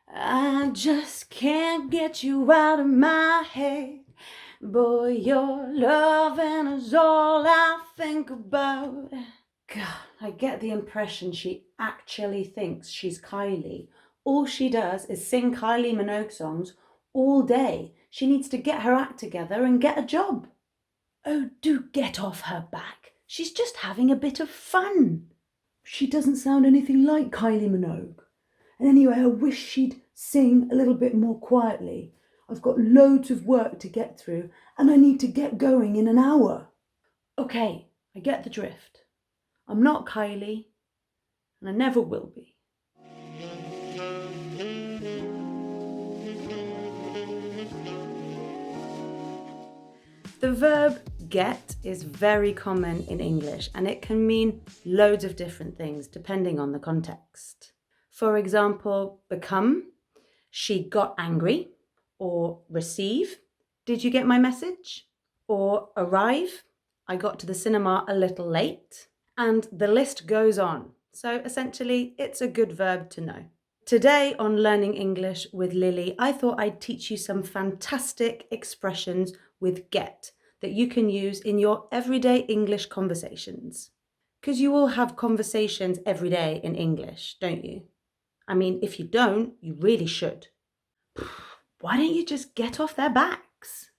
I just can't get you out of my head. Boy, your loving is all I think about. God, I get the impression she actually thinks she's Kylie. All she does is sing Kylie Minogue songs all day. She needs to get her act together and get a job. Oh, do get off her back. She's just having a bit of fun. She doesn't sound anything like Kylie Minogue. And anyway, I wish she'd sing a little bit more quietly. I've got loads of work to get through and I need to get going in an hour. Okay, I get the drift. I'm not Kylie, and I never will be. The verb get is very common in English, and it can mean loads of different things depending on the context. For example, become, she got angry, or receive, did you get my message? Or arrive, I got to the cinema a little late. And the list goes on. So essentially, it's a good verb to know. Today on Learning English with Lily, I thought I'd teach you some fantastic expressions with get that you can use in your everyday English conversations. Because you all have conversations every day in English, don't you? I mean, if you don't, you really should. Why don't you just get off their backs?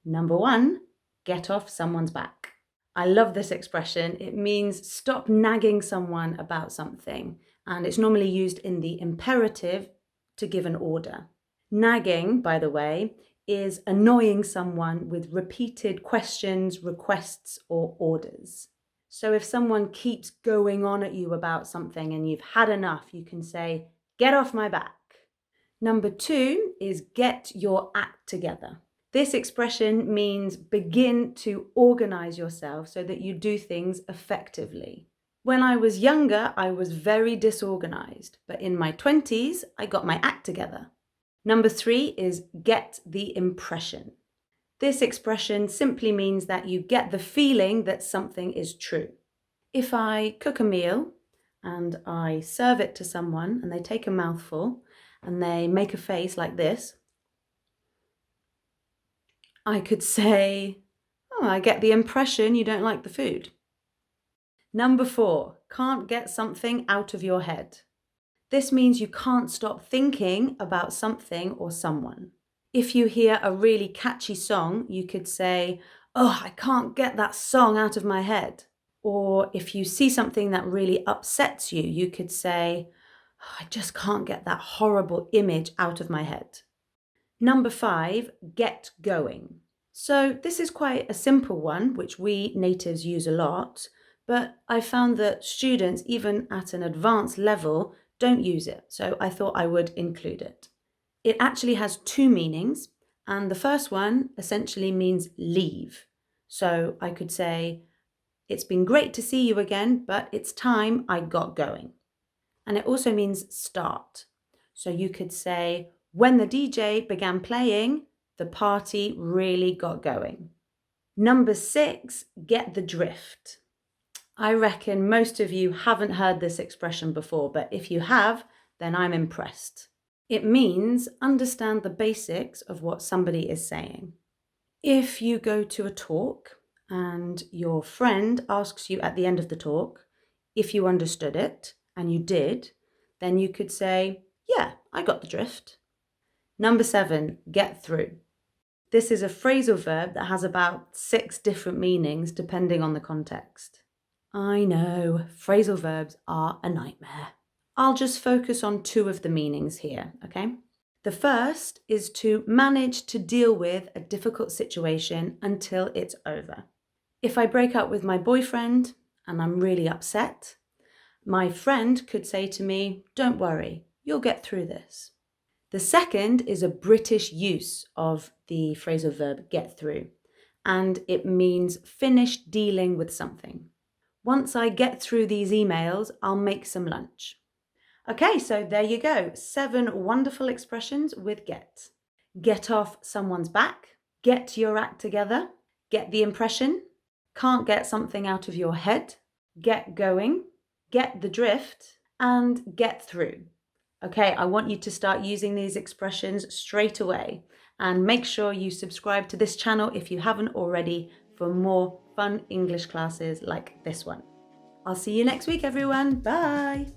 Number 1, get off someone's back. I love this expression. It means stop nagging someone about something, and it's normally used in the imperative to give an order. Nagging, by the way, is annoying someone with repeated questions, requests, or orders. So if someone keeps going on at you about something and you've had enough, you can say, get off my back. Number 2 is get your act together. This expression means begin to organize yourself so that you do things effectively. When I was younger, I was very disorganized, but in my 20s, I got my act together. Number 3 is get the impression. This expression simply means that you get the feeling that something is true. If I cook a meal and I serve it to someone and they take a mouthful and they make a face like this, I could say, oh, I get the impression you don't like the food. Number 4, can't get something out of your head. This means you can't stop thinking about something or someone. If you hear a really catchy song, you could say, oh, I can't get that song out of my head. Or if you see something that really upsets you, you could say, oh, I just can't get that horrible image out of my head. Number 5, get going. So this is quite a simple one, which we natives use a lot, but I found that students, even at an advanced level, don't use it. So I thought I would include it. It actually has 2 meanings, and the first one essentially means leave. So I could say, it's been great to see you again, but it's time I got going. And it also means start. So you could say, when the DJ began playing, the party really got going. Number 6, get the drift. I reckon most of you haven't heard this expression before, but if you have, then I'm impressed. It means understand the basics of what somebody is saying. If you go to a talk and your friend asks you at the end of the talk if you understood it, and you did, then you could say, yeah, I got the drift. Number 7, get through. This is a phrasal verb that has about 6 different meanings depending on the context. I know, phrasal verbs are a nightmare. I'll just focus on 2 of the meanings here, okay? The first is to manage to deal with a difficult situation until it's over. If I break up with my boyfriend and I'm really upset, my friend could say to me, don't worry, you'll get through this. The second is a British use of the phrasal verb get through, and it means finish dealing with something. Once I get through these emails, I'll make some lunch. Okay, so there you go. 7 wonderful expressions with get. Get off someone's back, get your act together, get the impression, can't get something out of your head, get going, get the drift, and get through. Okay, I want you to start using these expressions straight away, and make sure you subscribe to this channel if you haven't already for more fun English classes like this one. I'll see you next week, everyone. Bye.